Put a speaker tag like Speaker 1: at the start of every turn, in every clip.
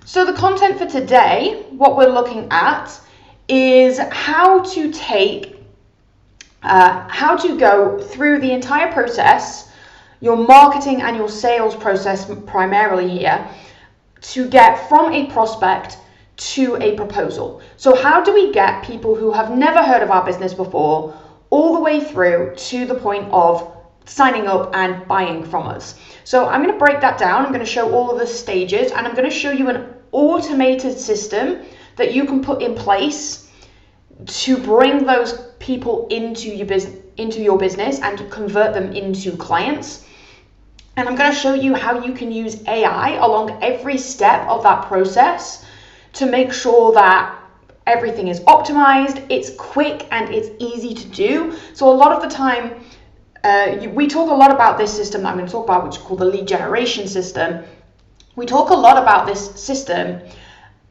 Speaker 1: So the content for today, what we're looking at is how to go through the entire process, your marketing and your sales process primarily here, to get from a prospect to a proposal. So how do we get people who have never heard of our business before all the way through to the point of signing up and buying from us? So I'm going to break that down. I'm going to show all of the stages, and I'm going to show you an automated system that you can put in place to bring those people into your business and convert them into clients. And I'm going to show you how you can use AI along every step of that process to make sure that everything is optimized, it's quick, and it's easy to do. So a lot of the time, we talk a lot about this system that I'm going to talk about, which is called the lead generation system. We talk a lot about this system,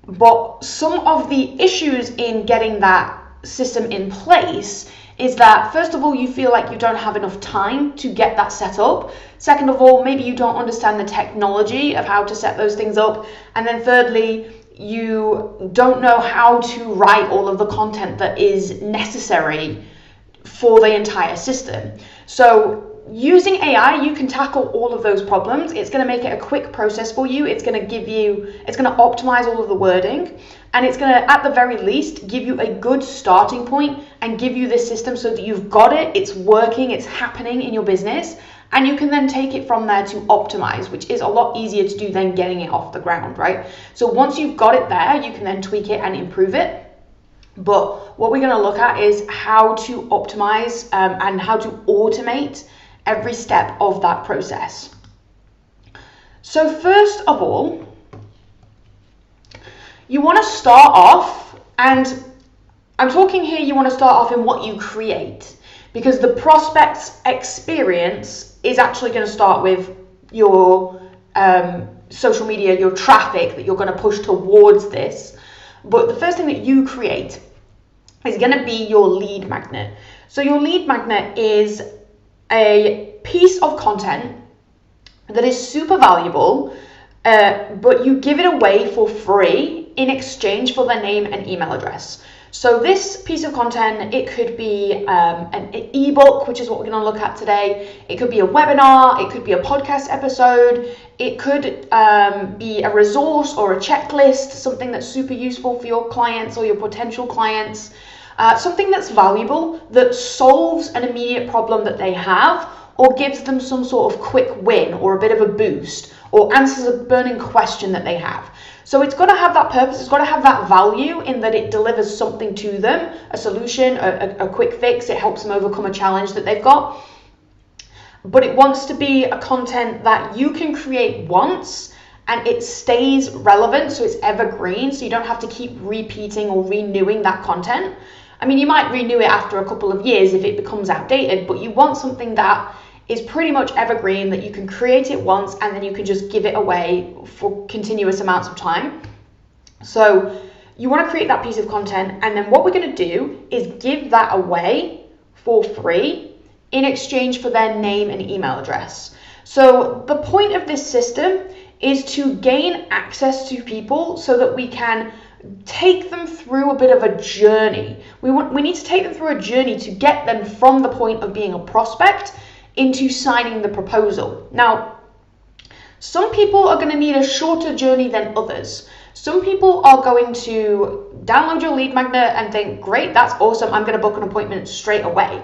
Speaker 1: but some of the issues in getting that system in place is that, first of all, you feel like you don't have enough time to get that set up. Second of all, maybe you don't understand the technology of how to set those things up. And then thirdly, you don't know how to write all of the content that is necessary for the entire system. So using AI, you can tackle all of those problems. It's going to make it a quick process for you. It's going to optimize all of the wording, and it's going to, at the very least, give you a good starting point and give you this system so that you've got it, it's working, it's happening in your business, and you can then take it from there to optimize, which is a lot easier to do than getting it off the ground, right? So once you've got it there, you can then tweak it and improve it. But what we're going to look at is how to optimize and how to automate every step of that process. So first of all, you want to start off, and I'm talking here, you want to start off in what you create, because the prospect's experience is actually going to start with your social media, your traffic that you're going to push towards this. But the first thing that you create is going to be your lead magnet. So your lead magnet is a piece of content that is super valuable, but you give it away for free in exchange for their name and email address. So this piece of content, it could be an ebook, which is what we're going to look at today. It could be a webinar, it could be a podcast episode, it could be a resource or a checklist, something that's super useful for your clients or your potential clients. Something that's valuable, that solves an immediate problem that they have, or gives them some sort of quick win or a bit of a boost, or answers a burning question that they have. So it's got to have that purpose, it's got to have that value in that it delivers something to them, a solution, a quick fix, it helps them overcome a challenge that they've got. But it wants to be a content that you can create once and it stays relevant, so it's evergreen, so you don't have to keep repeating or renewing that content. I mean, you might renew it after a couple of years if it becomes outdated, but you want something that is pretty much evergreen, that you can create it once and then you can just give it away for continuous amounts of time. So you want to create that piece of content, and then what we're going to do is give that away for free in exchange for their name and email address. So the point of this system is to gain access to people so that we can take them through a bit of a journey. We need to take them through a journey to get them from the point of being a prospect into signing the proposal. Now, some people are going to need a shorter journey than others. Some people are going to download your lead magnet and think, great, that's awesome, I'm going to book an appointment straight away.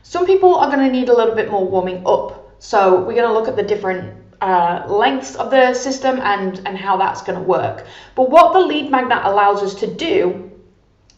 Speaker 1: Some people are going to need a little bit more warming up. So we're going to look at the different lengths of the system and how that's going to work. But what the lead magnet allows us to do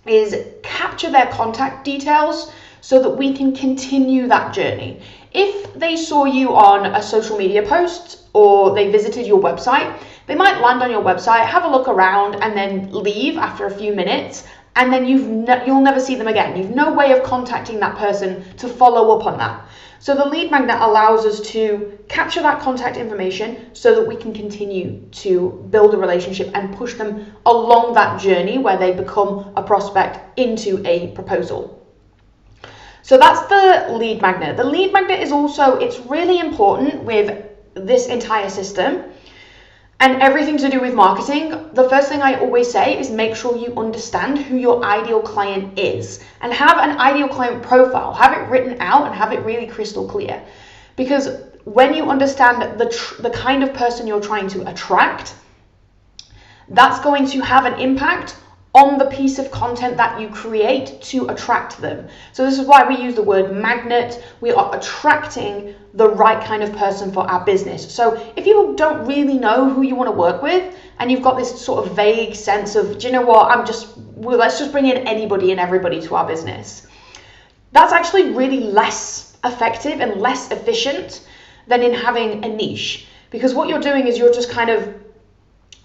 Speaker 1: is capture their contact details so that we can continue that journey. If they saw you on a social media post or they visited your website, they might land on your website, have a look around, and then leave after a few minutes, and then you'll never see them again. You've no way of contacting that person to follow up on that. So the lead magnet allows us to capture that contact information so that we can continue to build a relationship and push them along that journey where they become a prospect into a proposal. So that's the lead magnet. The lead magnet is also, it's really important with this entire system. and everything to do with marketing, the first thing I always say is make sure you understand who your ideal client is and have an ideal client profile, have it written out and have it really crystal clear. Because when you understand the kind of person you're trying to attract, that's going to have an impact on the piece of content that you create to attract them. So this is why we use the word magnet. We are attracting the right kind of person for our business. So if you don't really know who you want to work with and you've got this sort of vague sense of, do you know what, let's just bring in anybody and everybody to our business, that's actually really less effective and less efficient than in having a niche. Because what you're doing is you're just kind of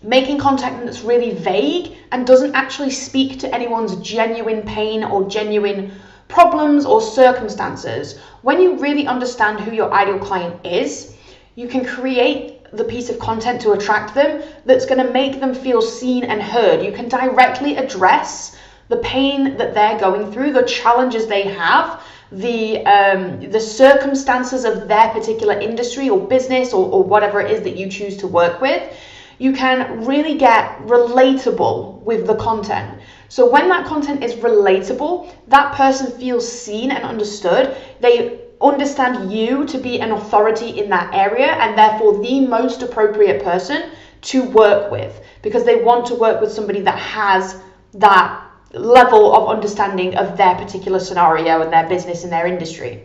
Speaker 1: making content that's really vague and doesn't actually speak to anyone's genuine pain or genuine problems or circumstances. When you really understand who your ideal client is, you can create the piece of content to attract them that's going to make them feel seen and heard. You can directly address the pain that they're going through, the challenges they have, the circumstances of their particular industry or business or whatever it is that you choose to work with. You can really get relatable with the content. So when that content is relatable, that person feels seen and understood. They understand you to be an authority in that area and therefore the most appropriate person to work with, because they want to work with somebody that has that level of understanding of their particular scenario and their business and their industry.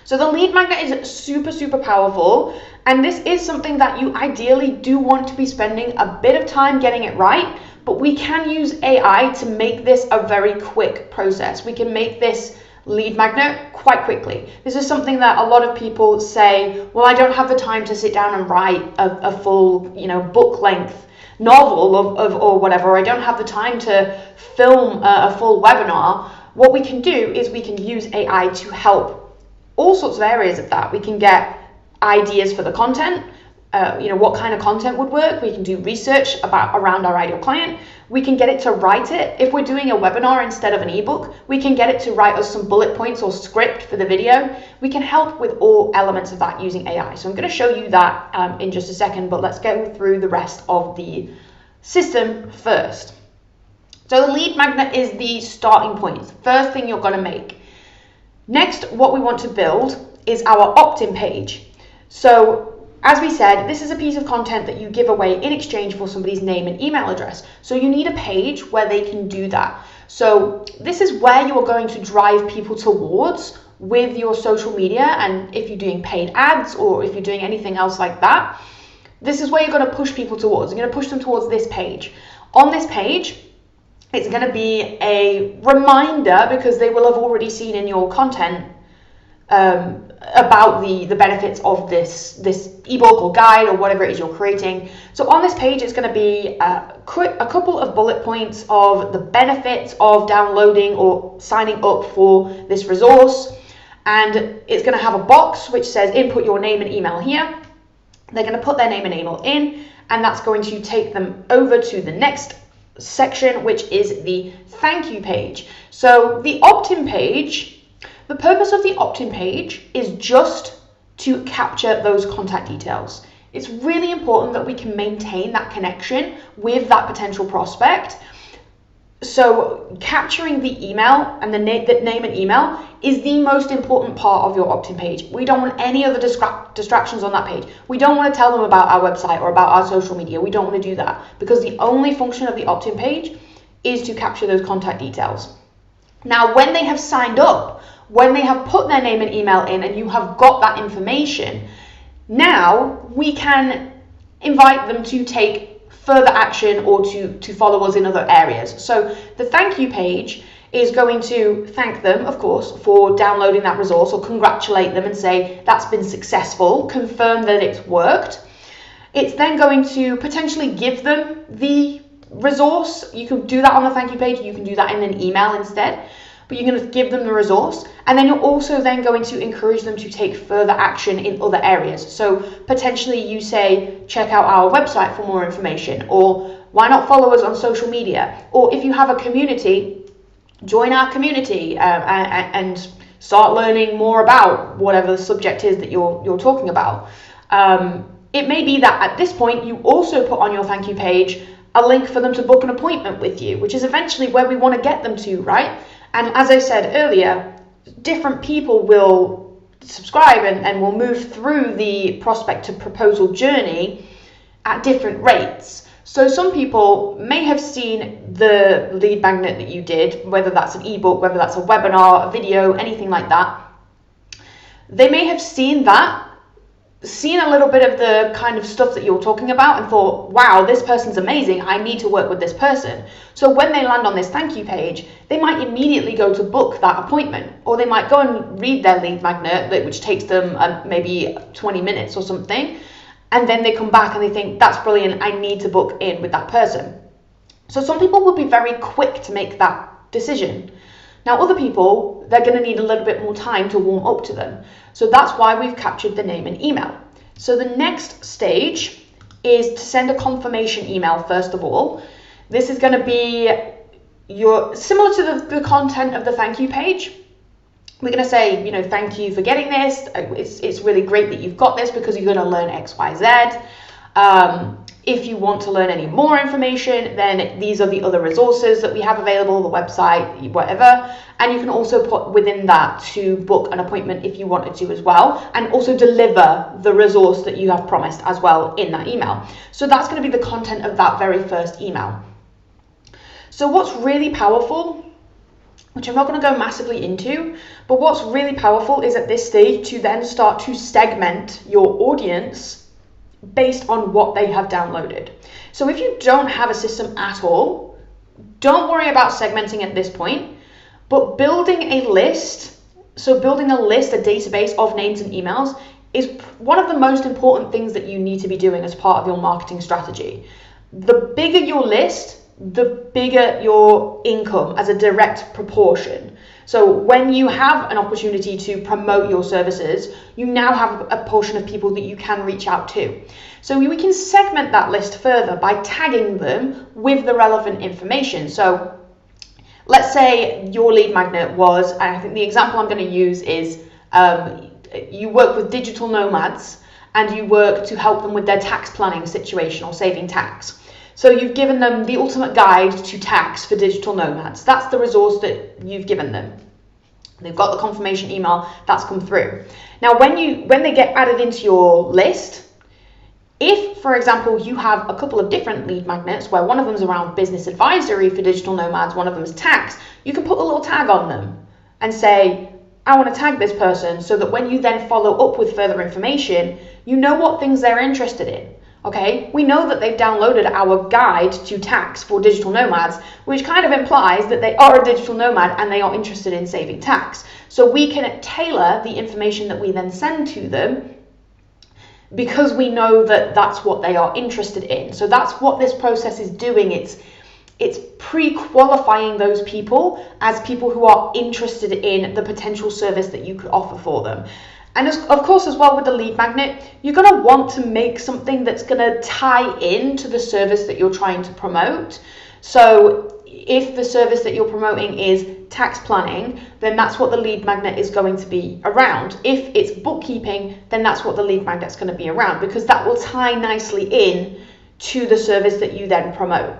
Speaker 1: So the lead magnet is super, super powerful. And this is something that you ideally do want to be spending a bit of time getting it right, but we can use AI to make this a very quick process. We can make this lead magnet quite quickly. This is something that a lot of people say, well, I don't have the time to sit down and write a full, book length novel or whatever. I don't have the time to film a full webinar. What we can do is we can use AI to help all sorts of areas of that. We can get ideas for the content, what kind of content would work. We can do research around our ideal client. We can get it to write it. If we're doing a webinar instead of an ebook, we can get it to write us some bullet points or script for the video. We can help with all elements of that using AI. So I'm going to show you that in just a second, but let's go through the rest of the system first. So the lead magnet is the starting point. It's the first thing you're going to make. Next, what we want to build is our opt-in page. So as we said, this is a piece of content that you give away in exchange for somebody's name and email address. So you need a page where they can do that. So this is where you are going to drive people towards with your social media. And if you're doing paid ads or if you're doing anything else like that, this is where you're going to push people towards. You're going to push them towards this page. On this page, it's going to be a reminder, because they will have already seen in your content about the benefits of this ebook or guide or whatever it is you're creating. So on this page, it's going to be a couple of bullet points of the benefits of downloading or signing up for this resource. And it's going to have a box which says input your name and email here. They're going to put their name and email in, and that's going to take them over to the next section, which is the thank you page. So the opt-in page, the purpose of the opt-in page is just to capture those contact details. It's really important that we can maintain that connection with that potential prospect. So capturing the email and the name and email is the most important part of your opt-in page. We don't want any other distractions on that page. We don't want to tell them about our website or about our social media. We don't want to do that, because the only function of the opt-in page is to capture those contact details. Now, when they have signed up, when they have put their name and email in and you have got that information, now we can invite them to take further action or to follow us in other areas. So the thank you page is going to thank them, of course, for downloading that resource, or congratulate them and say that's been successful, confirm that it's worked. It's then going to potentially give them the resource. You can do that on the thank you page. You can do that in an email instead, but you're going to give them the resource. And then you're also then going to encourage them to take further action in other areas. So potentially you say, check out our website for more information, or why not follow us on social media? Or if you have a community, join our community and start learning more about whatever the subject is that you're talking about. It may be that at this point you also put on your thank you page a link for them to book an appointment with you, which is eventually where we want to get them to, right? And as I said earlier, different people will subscribe and will move through the prospect to proposal journey at different rates. So some people may have seen the lead magnet that you did, whether that's an ebook, whether that's a webinar, a video, anything like that. They may have seen that, seen a little bit of the kind of stuff that you're talking about and thought, wow, this person's amazing, I need to work with this person. So when they land on this thank you page, they might immediately go to book that appointment, or they might go and read their lead magnet, which takes them maybe 20 minutes or something. And then they come back and they think, that's brilliant, I need to book in with that person. So some people will be very quick to make that decision. Now other people, they're going to need a little bit more time to warm up to them. So that's why we've captured the name and email. So the next stage is to send a confirmation email first of all. This is going to be similar to the content of the thank you page. We're going to say, you know, thank you for getting this. It's really great that you've got this because you're going to learn X, Y, Z. If you want to learn any more information, then these are the other resources that we have available, the website, whatever. And you can also put within that to book an appointment if you wanted to as well, and also deliver the resource that you have promised as well in that email. So that's going to be the content of that very first email. So what's really powerful, which I'm not going to go massively into, but what's really powerful is at this stage to then start to segment your audience based on what they have downloaded. So if you don't have a system at all, don't worry about segmenting at this point, but building a list, so building a list, a database of names and emails is one of the most important things that you need to be doing as part of your marketing strategy. The bigger your list, the bigger your income as a direct proportion. So when you have an opportunity to promote your services, you now have a portion of people that you can reach out to. So we can segment that list further by tagging them with the relevant information. So let's say your lead magnet was, and I think the example I'm going to use is you work with digital nomads and you work to help them with their tax planning situation or saving tax. So you've given them the ultimate guide to tax for digital nomads. That's the resource that you've given them. They've got the confirmation email that's come through. Now, when they get added into your list, if, for example, you have a couple of different lead magnets where one of them is around business advisory for digital nomads, one of them is tax, you can put a little tag on them and say, I want to tag this person, so that when you then follow up with further information, you know what things they're interested in. Okay, we know that they've downloaded our guide to tax for digital nomads, which kind of implies that they are a digital nomad and they are interested in saving tax. So we can tailor the information that we then send to them because we know that that's what they are interested in. So that's what this process is doing. It's pre-qualifying those people as people who are interested in the potential service that you could offer for them. And of course, as well with the lead magnet, you're going to want to make something that's going to tie in to the service that you're trying to promote. So if the service that you're promoting is tax planning, then that's what the lead magnet is going to be around. If it's bookkeeping, then that's what the lead magnet's going to be around, because that will tie nicely in to the service that you then promote.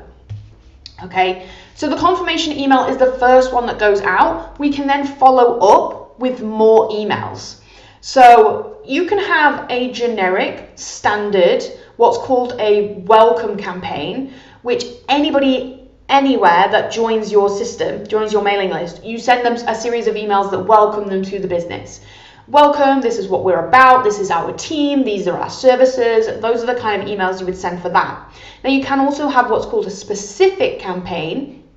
Speaker 1: Okay, so the confirmation email is the first one that goes out. We can then follow up with more emails. So you can have a generic, standard, what's called a welcome campaign, which anybody, anywhere that joins your system, joins your mailing list, you send them a series of emails that welcome them to the business. Welcome, this is what we're about, this is our team, these are our services. Those are the kind of emails you would send for that. Now you can also have what's called a specific campaign,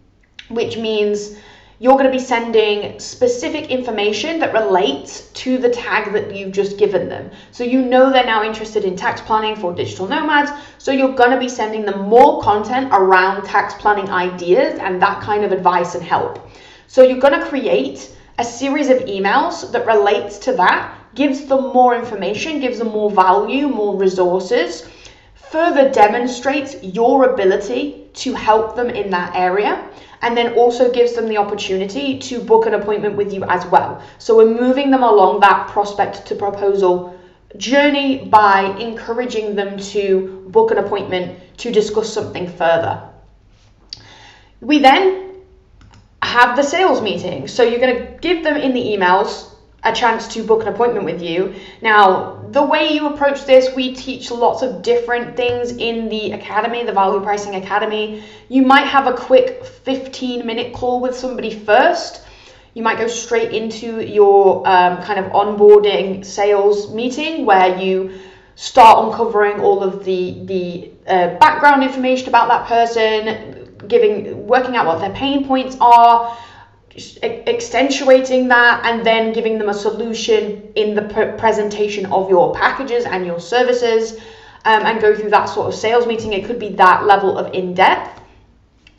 Speaker 1: which means you're going to be sending specific information that relates to the tag that you've just given them. So you know they're now interested in tax planning for digital nomads, so you're going to be sending them more content around tax planning ideas and that kind of advice and help. So you're going to create a series of emails that relates to that, gives them more information, gives them more value, more resources, further demonstrates your ability to help them in that area, and then also gives them the opportunity to book an appointment with you as well. So we're moving them along that prospect to proposal journey by encouraging them to book an appointment to discuss something further. We then have the sales meeting. So you're going to give them in the emails a chance to book an appointment with you. Now, the way you approach this, we teach lots of different things in the academy, the Value Pricing Academy. You might have a quick 15-minute call with somebody first. You might go straight into your kind of onboarding sales meeting where you start uncovering all of the background information about that person, working out what their pain points are, accentuating that, and then giving them a solution in the presentation of your packages and your services, and go through that sort of sales meeting. It could be that level of in-depth,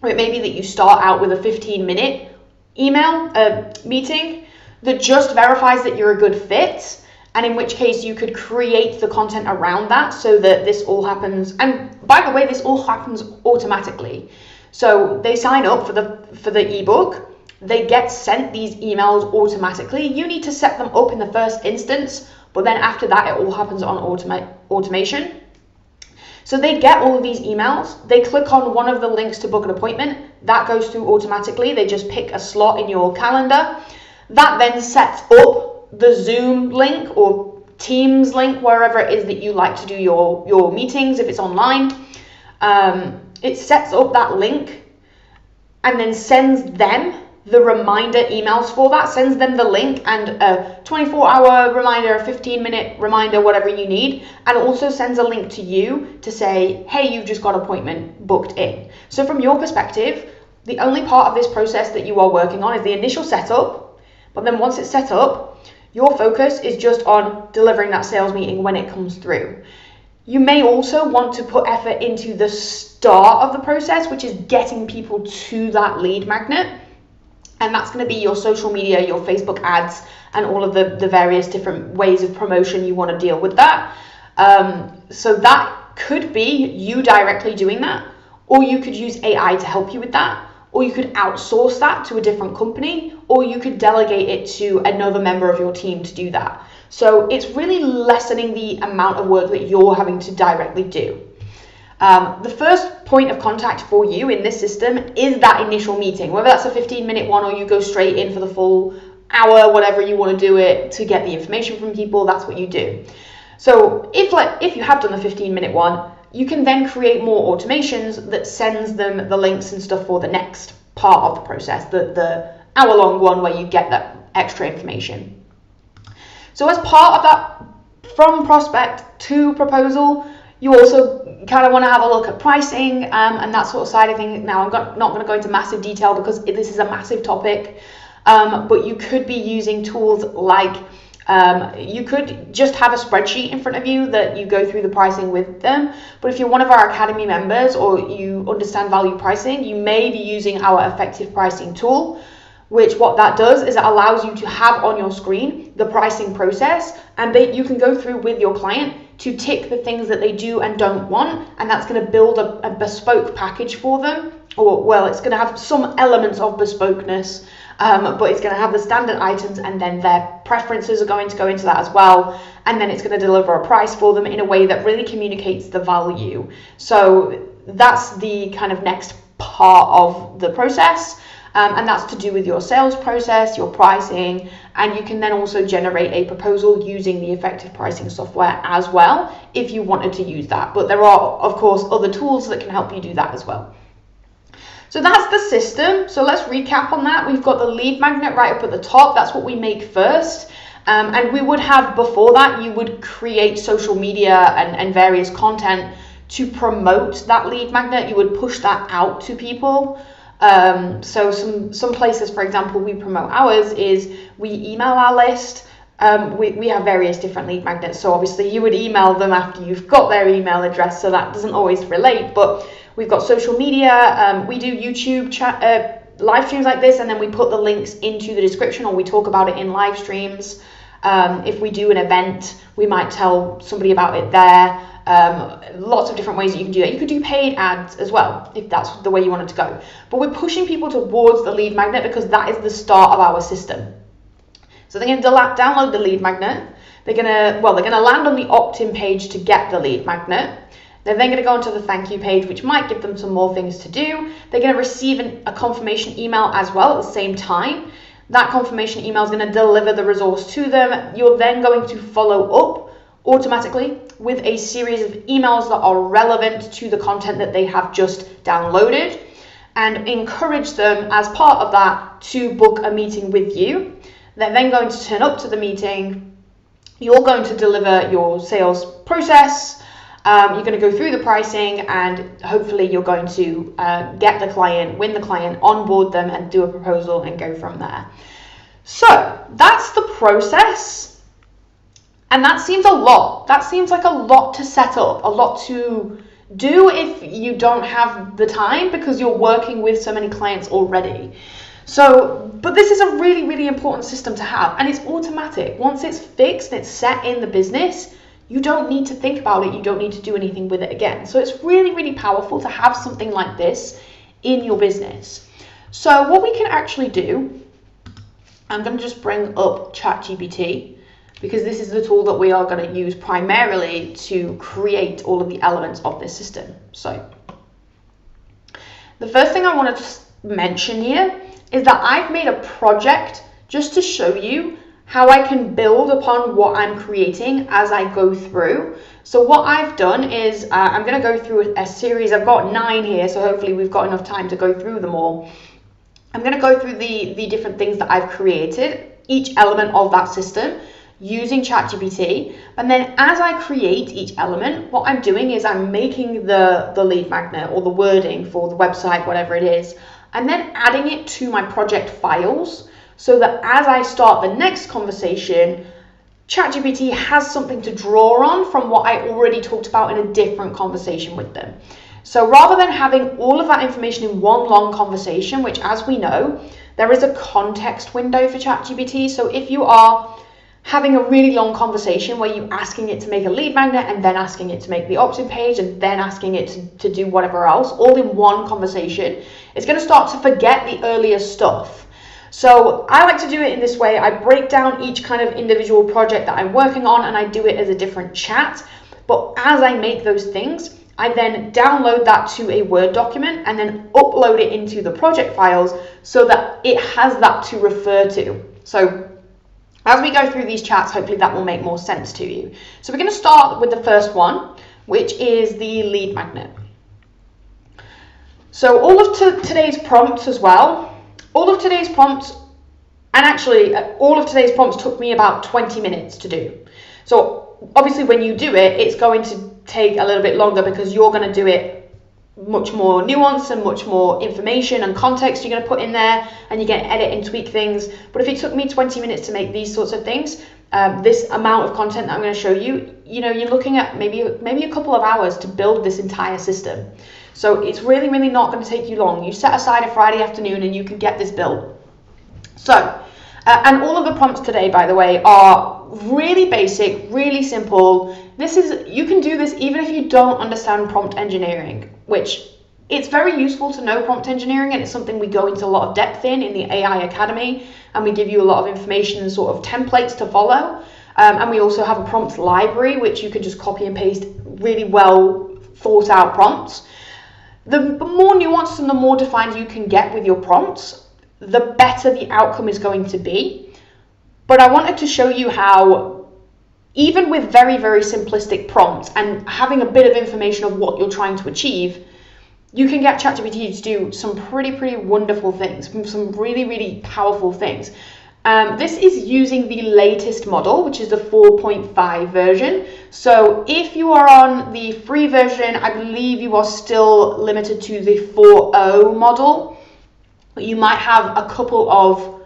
Speaker 1: or it may be that you start out with a 15-minute email meeting that just verifies that you're a good fit, and in which case you could create the content around that so that this all happens. And by the way, this all happens automatically. So they sign up for the ebook, they get sent these emails automatically. You need to set them up in the first instance, but then after that it all happens on automation. So they get all of these emails, they click on one of the links to book an appointment, that goes through automatically. They just pick a slot in your calendar. That then sets up the Zoom link or Teams link, wherever it is that you like to do your meetings, if it's online. It sets up that link and then sends them the reminder emails for that, sends them the link and a 24-hour reminder, a 15-minute reminder, whatever you need, and also sends a link to you to say, hey, you've just got an appointment booked in. So from your perspective, the only part of this process that you are working on is the initial setup, but then once it's set up, your focus is just on delivering that sales meeting when it comes through. You may also want to put effort into the start of the process, which is getting people to that lead magnet. And that's going to be your social media, your Facebook ads, and all of the various different ways of promotion you want to deal with that. So that could be you directly doing that, or you could use AI to help you with that, or you could outsource that to a different company, or you could delegate it to another member of your team to do that. So it's really lessening the amount of work that you're having to directly do. The first point of contact for you in this system is that initial meeting, whether that's a 15-minute one or you go straight in for the full hour, whatever you want to do it to get the information from people, that's what you do. So if you have done the 15-minute one, you can then create more automations that sends them the links and stuff for the next part of the process, the hour-long one where you get that extra information. So as part of that, from prospect to proposal, you also kind of want to have a look at pricing and that sort of side of things. Now, I'm not going to go into massive detail because this is a massive topic, but you could be using tools like, you could just have a spreadsheet in front of you that you go through the pricing with them. But if you're one of our Academy members or you understand value pricing, you may be using our effective pricing tool, which what that does is it allows you to have on your screen the pricing process, and you can go through with your client to tick the things that they do and don't want, and that's going to build a bespoke package for them. Or, well, it's going to have some elements of bespokeness, but it's going to have the standard items, and then their preferences are going to go into that as well, and then it's going to deliver a price for them in a way that really communicates the value. So that's the kind of next part of the process. And that's to do with your sales process, your pricing, and you can then also generate a proposal using the effective pricing software as well if you wanted to use that. But there are, of course, other tools that can help you do that as well. So that's the system. So let's recap on that. We've got the lead magnet right up at the top. That's what we make first. And we would have, before that, you would create social media and various content to promote that lead magnet. You would push that out to people. So some places, for example, we promote ours is we email our list. We have various different lead magnets. So obviously you would email them after you've got their email address. So that doesn't always relate, but we've got social media. We do YouTube live streams like this, and then we put the links into the description, or we talk about it in live streams. If we do an event, we might tell somebody about it there. Lots of different ways that you can do that. You could do paid ads as well, if that's the way you want it to go. But we're pushing people towards the lead magnet because that is the start of our system. So they're going to download the lead magnet. They're gonna land on the opt-in page to get the lead magnet. They're then going to go onto the thank you page, which might give them some more things to do. They're going to receive a confirmation email as well at the same time. That confirmation email is going to deliver the resource to them. You're then going to follow up automatically with a series of emails that are relevant to the content that they have just downloaded, and encourage them as part of that to book a meeting with you. They're then going to turn up to the meeting. You're going to deliver your sales process. You're going to go through the pricing, and hopefully you're going to get the client, win the client, onboard them, and do a proposal and go from there. So that's the process. And that seems a lot. That seems like a lot to set up, a lot to do if you don't have the time because you're working with so many clients already. So, but this is a really, really important system to have, and it's automatic. Once it's fixed, it's set in the business, you don't need to think about it. You don't need to do anything with it again. So it's really, really powerful to have something like this in your business. So what we can actually do, I'm going to just bring up ChatGPT because this is the tool that we are going to use primarily to create all of the elements of this system. So the first thing I want to mention here is that I've made a project just to show you how I can build upon what I'm creating as I go through. So what I've done is I'm going to go through a series. I've got 9 here, so hopefully we've got enough time to go through them all. I'm going to go through the different things that I've created, each element of that system, using ChatGPT. And then as I create each element, what I'm doing is I'm making the lead magnet or the wording for the website, whatever it is, and then adding it to my project files, so that as I start the next conversation, ChatGPT has something to draw on from what I already talked about in a different conversation with them. So rather than having all of that information in one long conversation, which as we know, there is a context window for ChatGPT. So if you are having a really long conversation where you're asking it to make a lead magnet and then asking it to make the opt-in page and then asking it to do whatever else, all in one conversation, it's going to start to forget the earlier stuff. So I like to do it in this way. I break down each kind of individual project that I'm working on and I do it as a different chat. But as I make those things, I then download that to a Word document and then upload it into the project files so that it has that to refer to. So as we go through these chats, hopefully that will make more sense to you. So we're going to start with the first one, which is the lead magnet. So all of today's prompts as well, all of today's prompts took me about 20 minutes to do. So obviously when you do it, it's going to take a little bit longer because you're going to do it much more nuanced and much more information and context you're going to put in there, and you can edit and tweak things. But if it took me 20 minutes to make these sorts of things, this amount of content that I'm going to show you, you're looking at maybe a couple of hours to build this entire system. So it's really, really not going to take you long. You set aside a Friday afternoon and you can get this built. So, and all of the prompts today, by the way, are really basic, really simple. You can do this even if you don't understand prompt engineering, which it's very useful to know prompt engineering, and it's something we go into a lot of depth in the AI Academy, and we give you a lot of information and sort of templates to follow. And we also have a prompt library, which you can just copy and paste really well thought out prompts. The more nuanced and the more defined you can get with your prompts, the better the outcome is going to be. But I wanted to show you how, even with very, very simplistic prompts and having a bit of information of what you're trying to achieve, you can get ChatGPT to do some pretty wonderful things, some really, really powerful things. This is using the latest model, which is the 4.5 version. So if you are on the free version, I believe you are still limited to the 4.0 model. You might have a couple of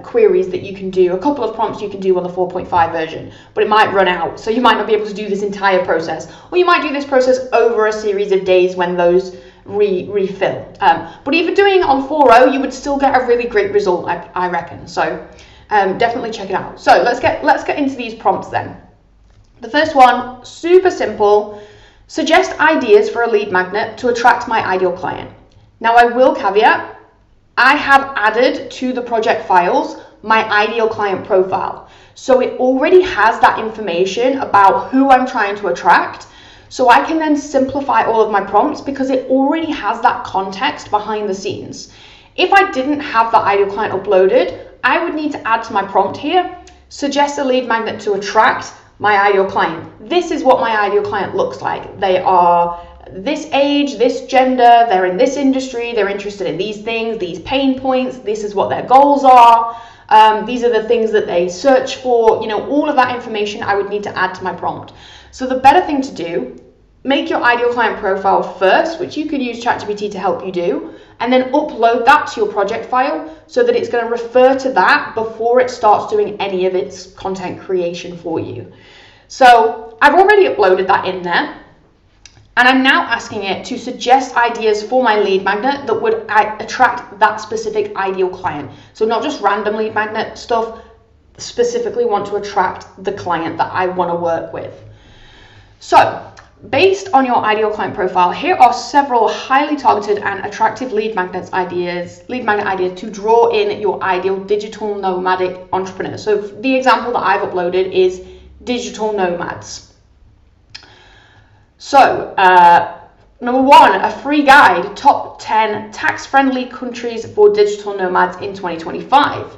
Speaker 1: queries that you can do, a couple of prompts you can do on the 4.5 version, but it might run out. So you might not be able to do this entire process, or you might do this process over a series of days when those refill. But even doing it on 4.0, you would still get a really great result, I reckon. So definitely check it out. So let's get into these prompts then. The first one, super simple. Suggest ideas for a lead magnet to attract my ideal client. Now I will caveat, I have added to the project files my ideal client profile. So it already has that information about who I'm trying to attract. So I can then simplify all of my prompts because it already has that context behind the scenes. If I didn't have the ideal client uploaded, I would need to add to my prompt here, suggest a lead magnet to attract my ideal client. This is what my ideal client looks like. They are this age, this gender, they're in this industry, they're interested in these things, these pain points, this is what their goals are, these are the things that they search for, you know, all of that information I would need to add to my prompt. So the better thing to do, make your ideal client profile first, which you can use ChatGPT to help you do, and then upload that to your project file so that it's going to refer to that before it starts doing any of its content creation for you. So I've already uploaded that in there, and I'm now asking it to suggest ideas for my lead magnet that would attract that specific ideal client. So not just random lead magnet stuff, specifically want to attract the client that I want to work with. So based on your ideal client profile, here are several highly targeted and attractive lead magnet ideas to draw in your ideal digital nomadic entrepreneur. So the example that I've uploaded is digital nomads. So number one, a free guide, top 10 tax-friendly countries for digital nomads in 2025.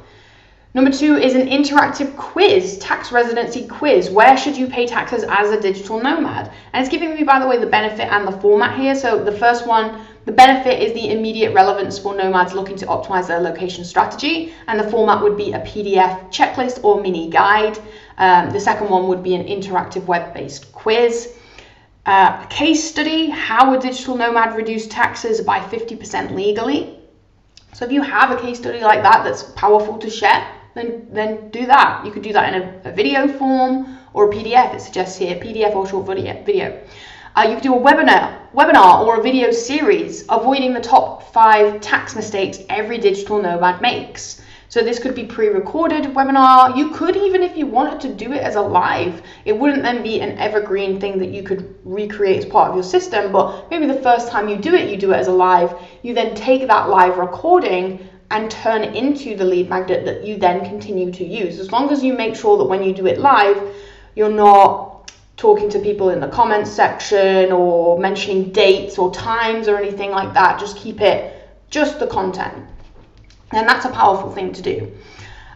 Speaker 1: Number two is an interactive quiz, tax residency quiz. Where should you pay taxes as a digital nomad? And it's giving me, by the way, the benefit and the format here. So the first one, the benefit is the immediate relevance for nomads looking to optimize their location strategy. And the format would be a PDF checklist or mini guide. The second one would be an interactive web-based quiz. A case study, how a digital nomad reduced taxes by 50% legally. So if you have a case study like that that's powerful to share, then do that. You could do that in a video form or a PDF. It suggests here, PDF or short video. You could do a webinar or a video series avoiding the top 5 tax mistakes every digital nomad makes. So this could be pre-recorded webinar. You could, even if you wanted to do it as a live, it wouldn't then be an evergreen thing that you could recreate as part of your system, but maybe the first time you do it as a live. You then take that live recording and turn it into the lead magnet that you then continue to use. As long as you make sure that when you do it live, you're not talking to people in the comments section or mentioning dates or times or anything like that. Just keep it just the content. And that's a powerful thing to do.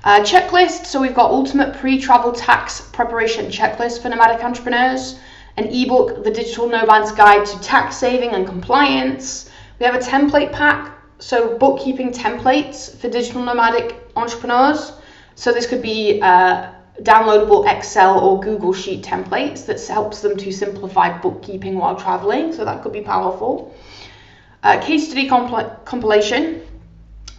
Speaker 1: Checklist, so we've got ultimate pre-travel tax preparation checklist for nomadic entrepreneurs, an ebook, the digital nomad's guide to tax saving and compliance. We have a template pack, so bookkeeping templates for digital nomadic entrepreneurs. So this could be downloadable Excel or Google Sheet templates that helps them to simplify bookkeeping while traveling. So that could be powerful. Case study compilation.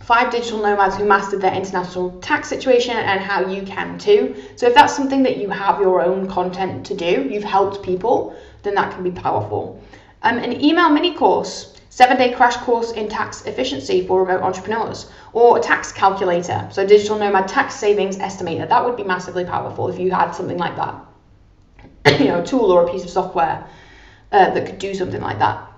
Speaker 1: 5 digital nomads who mastered their international tax situation and how you can too. So if that's something that you have your own content to do, you've helped people, then that can be powerful. An email mini course, 7-day crash course in tax efficiency for remote entrepreneurs, or a tax calculator, so digital nomad tax savings estimator. That would be massively powerful if you had something like that. A tool or a piece of software that could do something like that.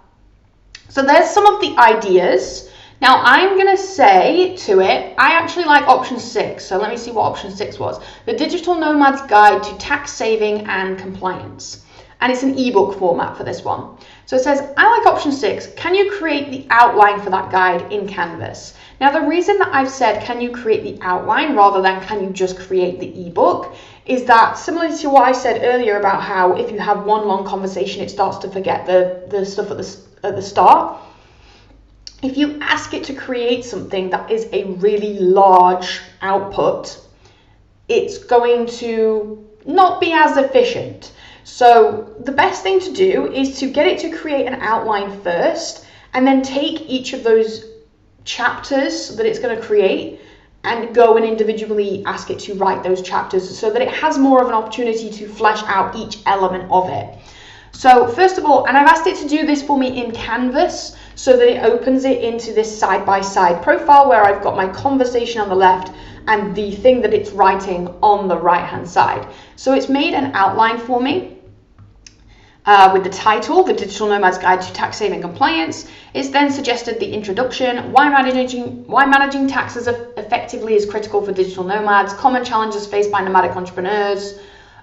Speaker 1: So there's some of the ideas. Now I'm going to say to it, I actually like option 6. So let me see what option 6 was. The Digital Nomad's Guide to Tax Saving and Compliance. And it's an ebook format for this one. So it says, I like option 6. Can you create the outline for that guide in Canvas? Now the reason that I've said, can you create the outline rather than can you just create the ebook, is that similar to what I said earlier about how if you have one long conversation, it starts to forget the stuff at the start. If you ask it to create something that is a really large output, it's going to not be as efficient. So the best thing to do is to get it to create an outline first, and then take each of those chapters that it's going to create and go and individually ask it to write those chapters so that it has more of an opportunity to flesh out each element of it. So first of all, and I've asked it to do this for me in Canvas so that it opens it into this side-by-side profile where I've got my conversation on the left and the thing that it's writing on the right-hand side. So it's made an outline for me. with the title, The Digital Nomad's Guide to Tax Saving Compliance. It's then suggested the introduction, why managing taxes effectively is critical for digital nomads, common challenges faced by nomadic entrepreneurs,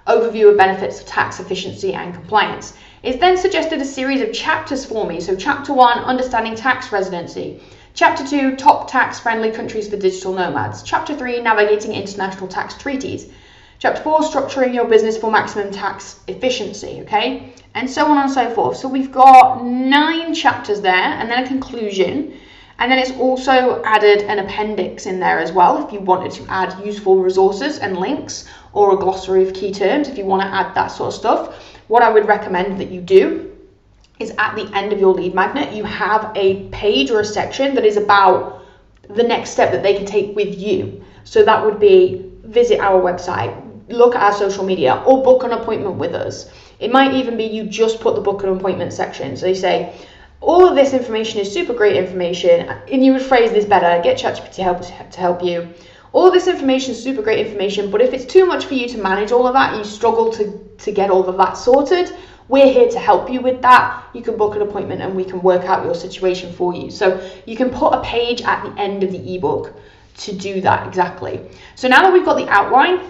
Speaker 1: overview of benefits of tax efficiency and compliance. It's then suggested a series of chapters for me. So chapter 1, understanding tax residency. Chapter 2, top tax-friendly countries for digital nomads. Chapter 3, navigating international tax treaties. Chapter 4, structuring your business for maximum tax efficiency, okay? And so on and so forth. So we've got 9 chapters there, and then a conclusion. And then it's also added an appendix in there as well if you wanted to add useful resources and links, or a glossary of key terms if you want to add that sort of stuff. What I would recommend that you do is at the end of your lead magnet, you have a page or a section that is about the next step that they can take with you. So that would be visit our website, look at our social media, or book an appointment with us. It might even be you just put the book an appointment section. So you say, all of this information is super great information, and you would phrase this better, get ChatGPT to help you. All of this information is super great information, but if it's too much for you to manage all of that, you struggle to get all of that sorted, we're here to help you with that. You can book an appointment and we can work out your situation for you. So you can put a page at the end of the ebook to do that exactly. So now that we've got the outline,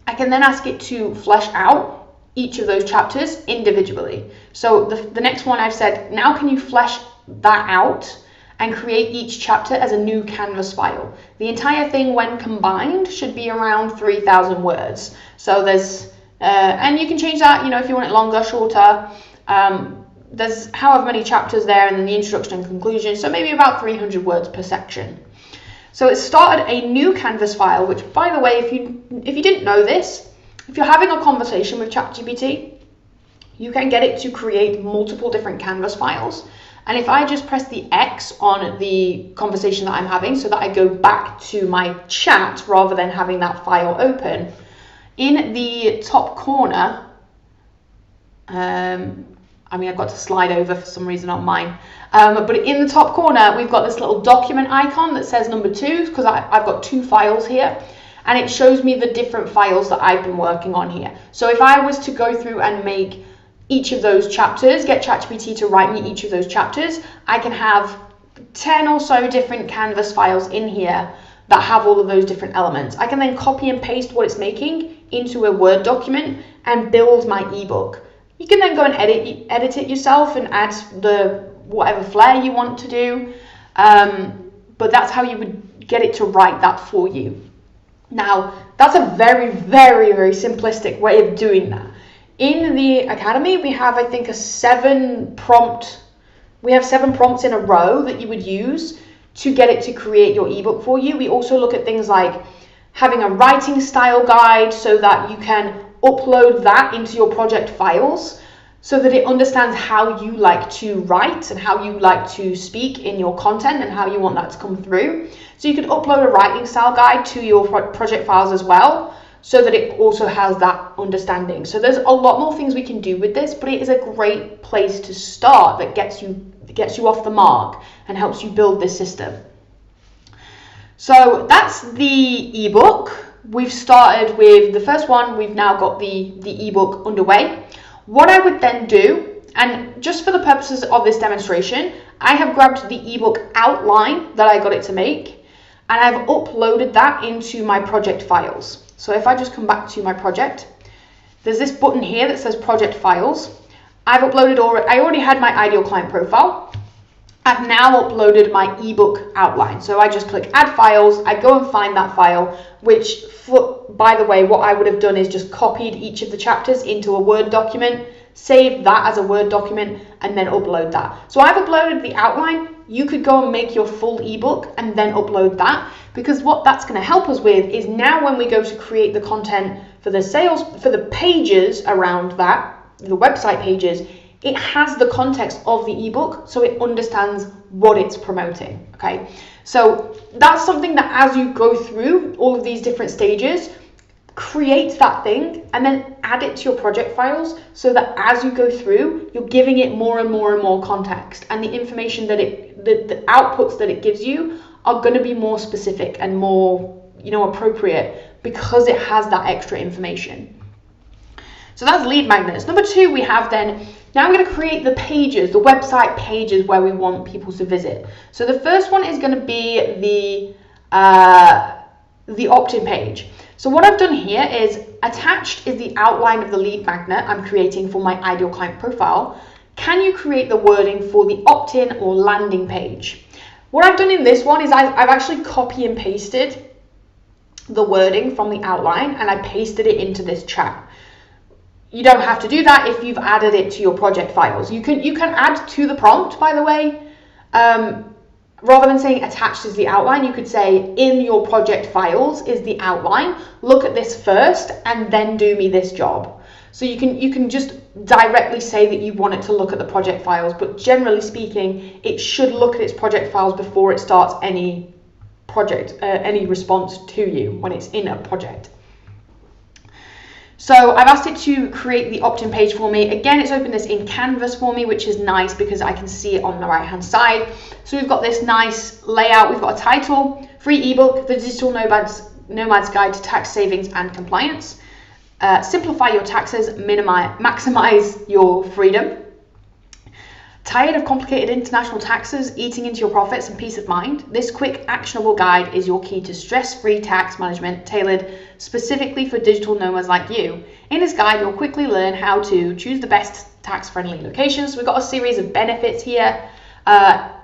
Speaker 1: I can then ask it to flesh out each of those chapters individually. So the next one I've said, now can you flesh that out and create each chapter as a new Canvas file. The entire thing, when combined, should be around 3,000 words. So there's, and you can change that, you know, if you want it longer, shorter. There's however many chapters there, and then the introduction and conclusion. So maybe about 300 words per section. So it started a new Canvas file, which, by the way, if you didn't know this, if you're having a conversation with ChatGPT, you can get it to create multiple different Canvas files. And if I just press the X on the conversation that I'm having so that I go back to my chat rather than having that file open, in the top corner, I've got to slide over for some reason on mine, but in the top corner, we've got this little document icon that says number 2, because I've got 2 files here, and it shows me the different files that I've been working on here. So if I was to go through and make each of those chapters, get ChatGPT to write me each of those chapters, I can have 10 or so different Canvas files in here that have all of those different elements. I can then copy and paste what it's making into a Word document and build my ebook. You can then go and edit it yourself and add the whatever flair you want to do, but that's how you would get it to write that for you. Now, that's a very, very, very simplistic way of doing that. In the Academy, we have, I think, 7 prompts in a row that you would use to get it to create your ebook for you. We also look at things like having a writing style guide so that you can upload that into your project files so that it understands how you like to write and how you like to speak in your content and how you want that to come through. So you could upload a writing style guide to your project files as well, so that it also has that understanding. So there's a lot more things we can do with this, but it is a great place to start that gets you off the mark and helps you build this system. So that's the ebook. We've started with the first one. We've now got the ebook underway. What I would then do, and just for the purposes of this demonstration, I have grabbed the ebook outline that I got it to make, and I've uploaded that into my project files. So if I just come back to my project, there's this button here that says project files. I already had my ideal client profile. I've now uploaded my ebook outline. So I just click add files, I go and find that file, which, by the way, what I would have done is just copied each of the chapters into a Word document, saved that as a Word document, and then upload that. So I've uploaded the outline. You could go and make your full ebook and then upload that, because what that's going to help us with is now when we go to create the content for the pages around that, the website pages, it has the context of the ebook, so it understands what it's promoting. Okay, so that's something that as you go through all of these different stages, create that thing and then add it to your project files, so that as you go through, you're giving it more and more and more context, and the information that the outputs that it gives you are going to be more specific and more, appropriate, because it has that extra information. So that's lead magnets. Number 2, we have then, now we're going to create the pages, the website pages where we want people to visit. So the first one is going to be the opt-in page. So what I've done here is attached is the outline of the lead magnet I'm creating for my ideal client profile. Can you create the wording for the opt-in or landing page? What I've done in this one is I've actually copy and pasted the wording from the outline and I pasted it into this chat. You don't have to do that if you've added it to your project files. You can add to the prompt, by the way. Rather than saying attached is the outline, you could say in your project files is the outline. Look at this first and then do me this job. So you can just directly say that you want it to look at the project files, but generally speaking, it should look at its project files before it starts any project, any response to you when it's in a project. So I've asked it to create the opt-in page for me. Again, it's opened this in Canvas for me, which is nice because I can see it on the right-hand side. So we've got this nice layout. We've got a title, free ebook, the Digital Nomad's Guide to Tax Savings and Compliance. Simplify your taxes, maximize your freedom. Tired of complicated international taxes eating into your profits and peace of mind? This quick, actionable guide is your key to stress-free tax management tailored specifically for digital nomads like you. In this guide, you'll quickly learn how to choose the best tax-friendly locations. So we've got a series of benefits here.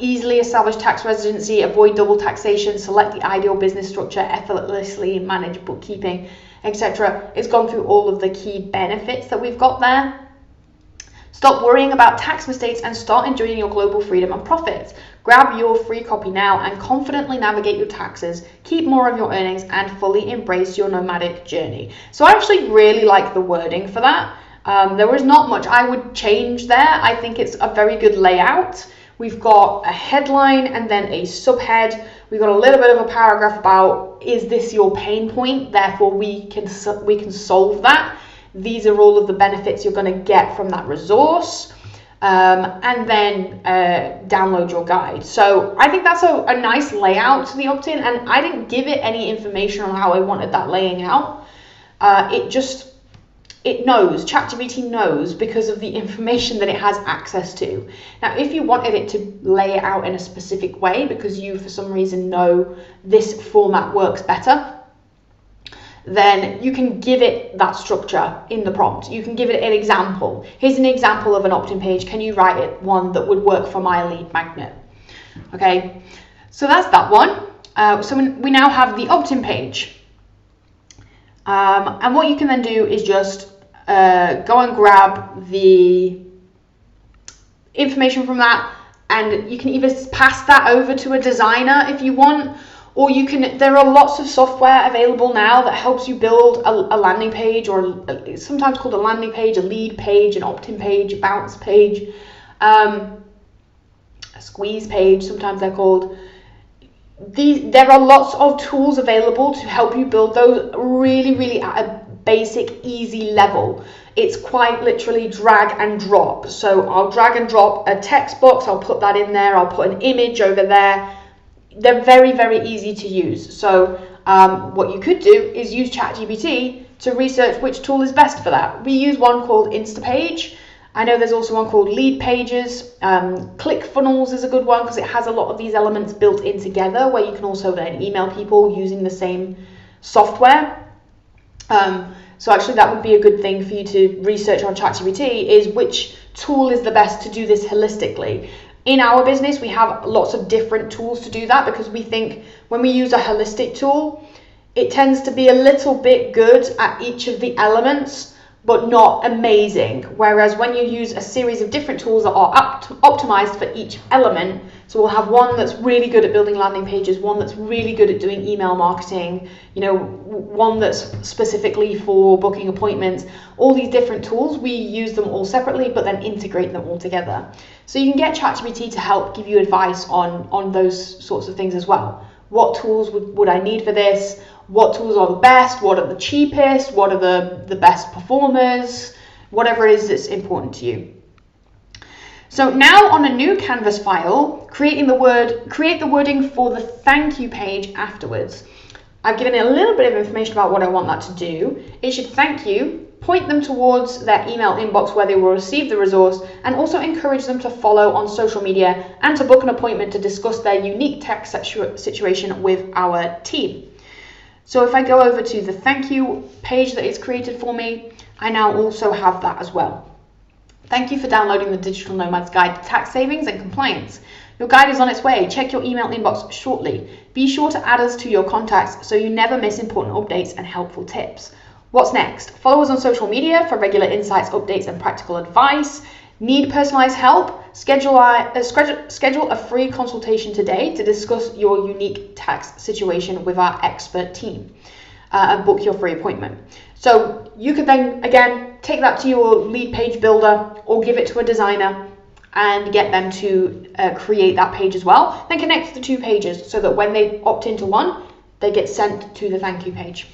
Speaker 1: Easily establish tax residency, avoid double taxation, select the ideal business structure, effortlessly manage bookkeeping, etc. It's gone through all of the key benefits that we've got there. Stop worrying about tax mistakes and start enjoying your global freedom and profits. Grab your free copy now and confidently navigate your taxes, keep more of your earnings, and fully embrace your nomadic journey. So I actually really like the wording for that. There was not much I would change there. I think it's a very good layout. We've got a headline and then a subhead. We've got a little bit of a paragraph about, is this your pain point? Therefore, we can solve that. These are all of the benefits you're going to get from that resource, and then download your guide. So I think that's a nice layout to the opt-in, and I didn't give it any information on how I wanted that laying out. It knows, ChatGPT knows because of the information that it has access to. Now, if you wanted it to lay it out in a specific way because you, for some reason, know this format works better, then you can give it that structure in the prompt. You can give it an example. Here's an example of an opt-in page. Can you write it one that would work for my lead magnet? Okay, so that's that one. So we now have the opt-in page. And what you can then do is just go and grab the information from that, and you can either pass that over to a designer if you want, or you can, there are lots of software available now that helps you build a landing page, or it's sometimes called a landing page, a lead page, an opt-in page, a bounce page, a squeeze page, sometimes they're called. There are lots of tools available to help you build those really at a basic, easy level. It's quite literally drag and drop. So I'll drag and drop a text box, I'll put that in there, I'll put an image over there. They're very easy to use. So what you could do is use ChatGPT to research which tool is best for that. We use one called Instapage. I know there's also one called Lead Pages. ClickFunnels is a good one because it has a lot of these elements built in together, where you can also then email people using the same software. So actually that would be a good thing for you to research on ChatGPT, is which tool is the best to do this holistically. In our business, we have lots of different tools to do that, because we think when we use a holistic tool, it tends to be a little bit good at each of the elements, but not amazing. Whereas when you use a series of different tools that are optimized for each element, so we'll have one that's really good at building landing pages, one that's really good at doing email marketing, one that's specifically for booking appointments, all these different tools, we use them all separately, but then integrate them all together. So you can get ChatGPT to help give you advice on those sorts of things as well. What tools would I need for this? What tools are the best? What are the cheapest? What are the best performers? Whatever it is that's important to you. So now on a new Canvas file, create the wording for the thank you page afterwards. I've given it a little bit of information about what I want that to do. It should thank you point them towards their email inbox where they will receive the resource, and also encourage them to follow on social media and to book an appointment to discuss their unique tax situation with our team. So if I go over to the thank you page that it's created for me, I now also have that as well. Thank you for downloading the Digital Nomad's Guide to Tax Savings and Compliance. Your guide is on its way. Check your email inbox shortly. Be sure to add us to your contacts so you never miss important updates and helpful tips. What's next? Follow us on social media for regular insights, updates, and practical advice. Need personalized help? Schedule a free consultation today to discuss your unique tax situation with our expert team and book your free appointment. So you could then, again, take that to your lead page builder or give it to a designer and get them to create that page as well. Then connect the two pages so that when they opt into one, they get sent to the thank you page.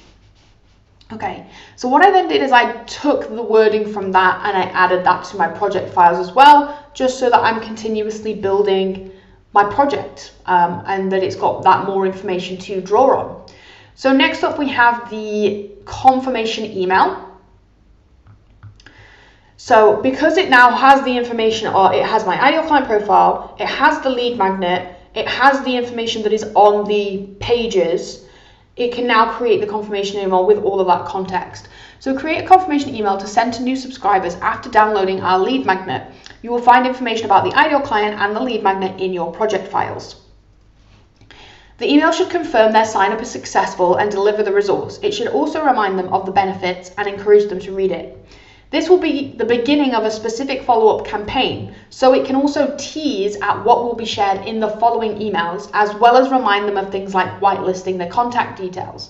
Speaker 1: Okay, so what I then did is I took the wording from that and I added that to my project files as well, just so that I'm continuously building my project and that it's got that more information to draw on. So next up we have the confirmation email. So because it now has the information, or it has my ideal client profile, it has the lead magnet, it has the information that is on the pages, it can now create the confirmation email with all of that context. So create a confirmation email to send to new subscribers after downloading our lead magnet. You will find information about the ideal client and the lead magnet in your project files. The email should confirm their sign up is successful and deliver the resource. It should also remind them of the benefits and encourage them to read it. This will be the beginning of a specific follow-up campaign, so it can also tease at what will be shared in the following emails, as well as remind them of things like whitelisting their contact details.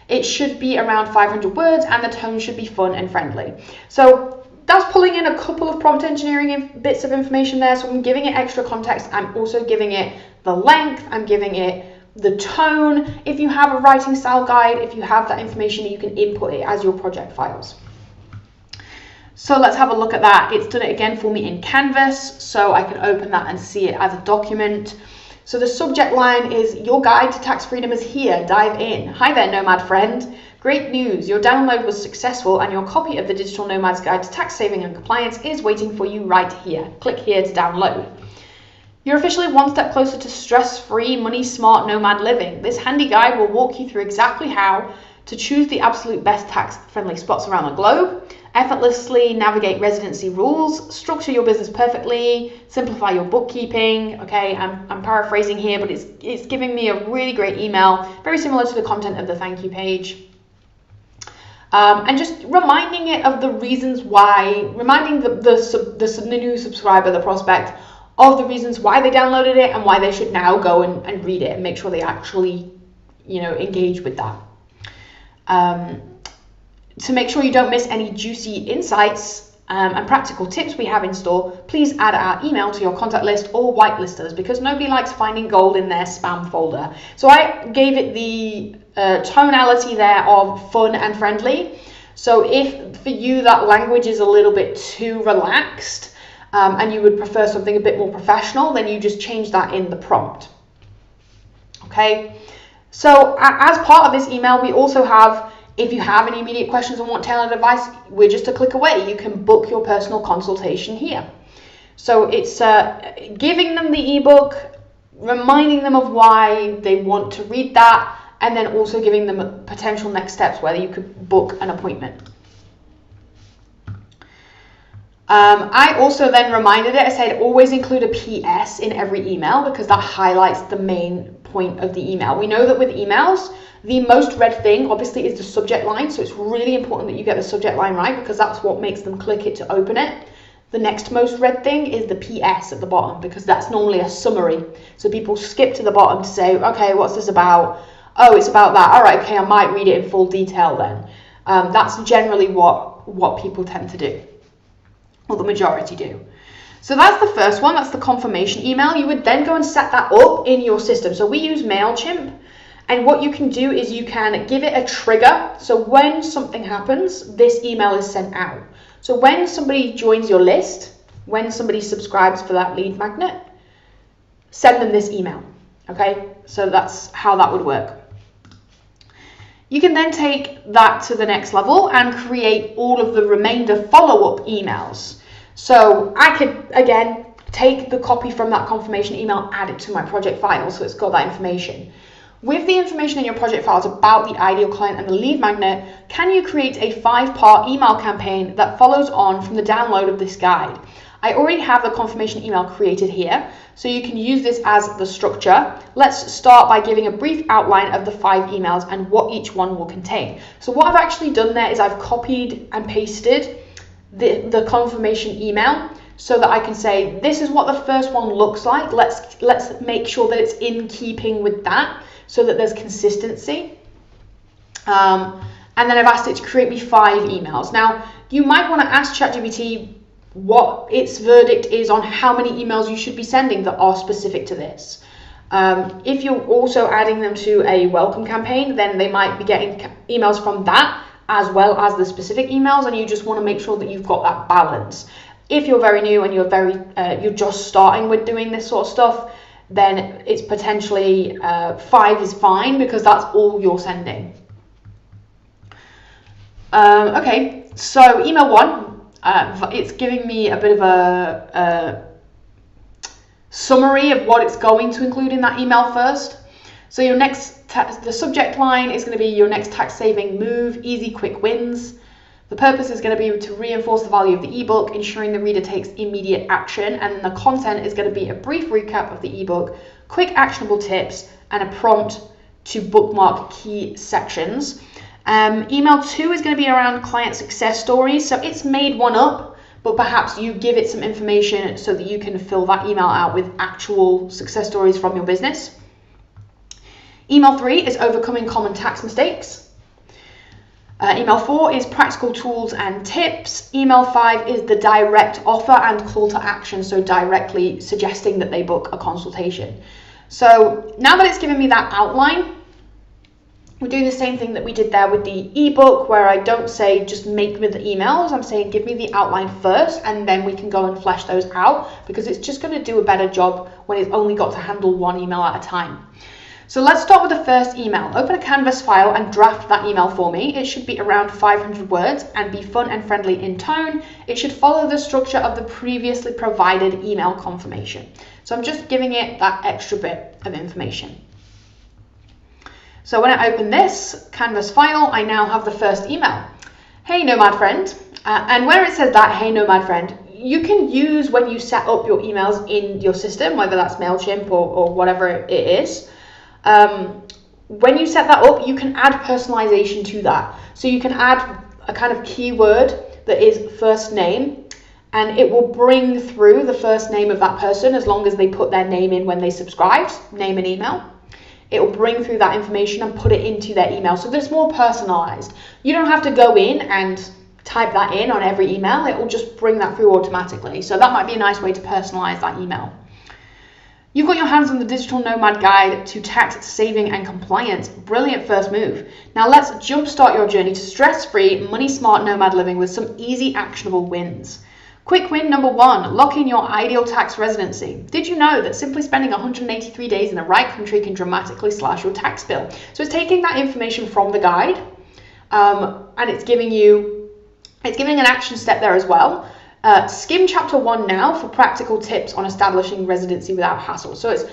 Speaker 1: It should be around 500 words and the tone should be fun and friendly. So that's pulling in a couple of prompt engineering bits of information there, so I'm giving it extra context. I'm also giving it the length, I'm giving it the tone. If you have a writing style guide, if you have that information, you can input it as your project files. So let's have a look at that. It's done it again for me in Canvas, so I can open that and see it as a document. So the subject line is, your guide to tax freedom is here, dive in. Hi there, Nomad friend. Great news, your download was successful and your copy of the Digital Nomad's Guide to Tax Saving and Compliance is waiting for you right here. Click here to download. You're officially one step closer to stress-free, money-smart nomad living. This handy guide will walk you through exactly how to choose the absolute best tax-friendly spots around the globe, effortlessly navigate residency rules, structure your business perfectly, simplify your bookkeeping. Okay, I'm paraphrasing here, but it's giving me a really great email, very similar to the content of the thank you page. And just reminding it of the reasons why, reminding the new subscriber, the prospect, of the reasons why they downloaded it and why they should now go and read it and make sure they actually, engage with that. To make sure you don't miss any juicy insights and practical tips we have in store, please add our email to your contact list or whitelist us, because nobody likes finding gold in their spam folder. So I gave it the tonality there of fun and friendly. So if for you that language is a little bit too relaxed and you would prefer something a bit more professional, then you just change that in the prompt. Okay, so as part of this email, we also have, if you have any immediate questions and want tailored advice, we're just a click away. You can book your personal consultation here. So it's giving them the ebook, reminding them of why they want to read that, and then also giving them potential next steps, whether you could book an appointment. I also then reminded it, I said always include a PS in every email, because that highlights the main point of the email. We know that with emails, the most read thing obviously is the subject line, so it's really important that you get the subject line right, because that's what makes them click it to open it. The next most read thing is the PS at the bottom, because that's normally a summary. So people skip to the bottom to say, okay, what's this about? Oh, it's about that. All right, okay, I might read it in full detail then. That's generally what people tend to do, or the majority do. So that's the first one, that's the confirmation email. You would then go and set that up in your system. So we use MailChimp, and what you can do is you can give it a trigger. So when something happens, this email is sent out. So when somebody joins your list, when somebody subscribes for that lead magnet, send them this email. Okay, so that's how that would work. You can then take that to the next level and create all of the remainder follow-up emails. So I could, again, take the copy from that confirmation email, add it to my project file so it's got that information. With the information in your project files about the ideal client and the lead magnet, can you create a 5-part email campaign that follows on from the download of this guide? I already have the confirmation email created here, so you can use this as the structure. Let's start by giving a brief outline of the 5 emails and what each one will contain. So what I've actually done there is I've copied and pasted the confirmation email so that I can say, this is what the first one looks like. Let's make sure that it's in keeping with that so that there's consistency. And then I've asked it to create me 5 emails. Now, you might want to ask ChatGPT what its verdict is on how many emails you should be sending that are specific to this. If you're also adding them to a welcome campaign, then they might be getting emails from that as well as the specific emails, and you just want to make sure that you've got that balance. If you're very new and you're just starting with doing this sort of stuff, then it's potentially 5 is fine because that's all you're sending. Okay, so email 1. It's giving me a bit of a summary of what it's going to include in that email first. So your the subject line is going to be your next tax saving move, easy quick wins. The purpose is going to be to reinforce the value of the ebook, ensuring the reader takes immediate action. And the content is going to be a brief recap of the ebook, quick actionable tips, and a prompt to bookmark key sections. Email 2 is going to be around client success stories. So it's made one up, but perhaps you give it some information so that you can fill that email out with actual success stories from your business. Email 3 is overcoming common tax mistakes. Email 4 is practical tools and tips. Email 5 is the direct offer and call to action, so directly suggesting that they book a consultation. So now that it's given me that outline, we're doing the same thing that we did there with the ebook, where I don't say just make me the emails. I'm saying give me the outline first, and then we can go and flesh those out, because it's just going to do a better job when it's only got to handle one email at a time. So let's start with the first email. Open a Canvas file and draft that email for me. It should be around 500 words and be fun and friendly in tone. It should follow the structure of the previously provided email confirmation. So I'm just giving it that extra bit of information. So when I open this Canvas file, I now have the first email. Hey Nomad friend. And where it says that, hey Nomad friend, you can use when you set up your emails in your system, whether that's MailChimp or whatever it is. When you set that up, you can add personalization to that. So you can add a kind of keyword that is first name, and it will bring through the first name of that person as long as they put their name in when they subscribed, name and email. It will bring through that information and put it into their email so that it's more personalized. You don't have to go in and type that in on every email. It will just bring that through automatically. So that might be a nice way to personalize that email. You've got your hands on the Digital Nomad Guide to Tax, Saving and Compliance. Brilliant first move. Now let's jumpstart your journey to stress-free, money-smart nomad living with some easy, actionable wins. Quick win number 1, lock in your ideal tax residency. Did you know that simply spending 183 days in the right country can dramatically slash your tax bill? So it's taking that information from the guide, and it's giving an action step there as well. Skim chapter 1 now for practical tips on establishing residency without hassle. So it's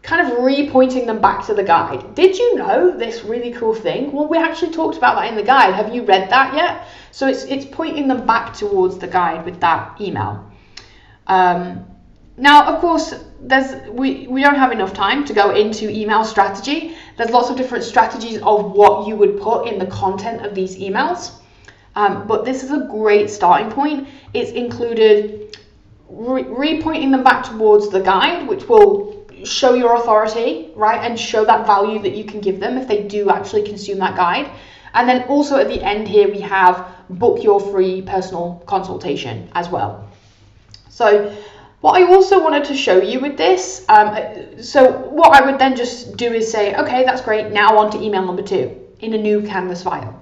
Speaker 1: kind of re-pointing them back to the guide. Did you know this really cool thing? Well, we actually talked about that in the guide. Have you read that yet? So it's pointing them back towards the guide with that email. Now, of course, we don't have enough time to go into email strategy. There's lots of different strategies of what you would put in the content of these emails. But this is a great starting point. It's included re-pointing them back towards the guide, which will show your authority, right? And show that value that you can give them if they do actually consume that guide. And then also at the end here, we have book your free personal consultation as well. So what I also wanted to show you with this, so what I would then just do is say, okay, that's great. Now on to email number 2 in a new Canvas file.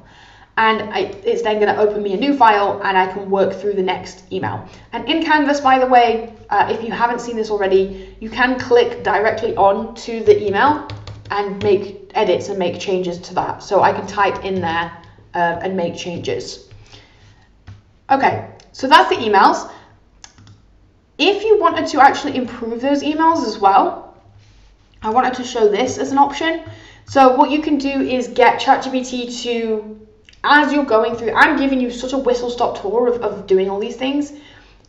Speaker 1: And it's then going to open me a new file and I can work through the next email. And in Canvas, by the way, if you haven't seen this already, you can click directly on to the email and make edits and make changes to that. So I can type in there and make changes. Okay, so that's the emails. If you wanted to actually improve those emails as well, I wanted to show this as an option. So what you can do is get ChatGPT to, as you're going through, I'm giving you such a whistle-stop tour of doing all these things.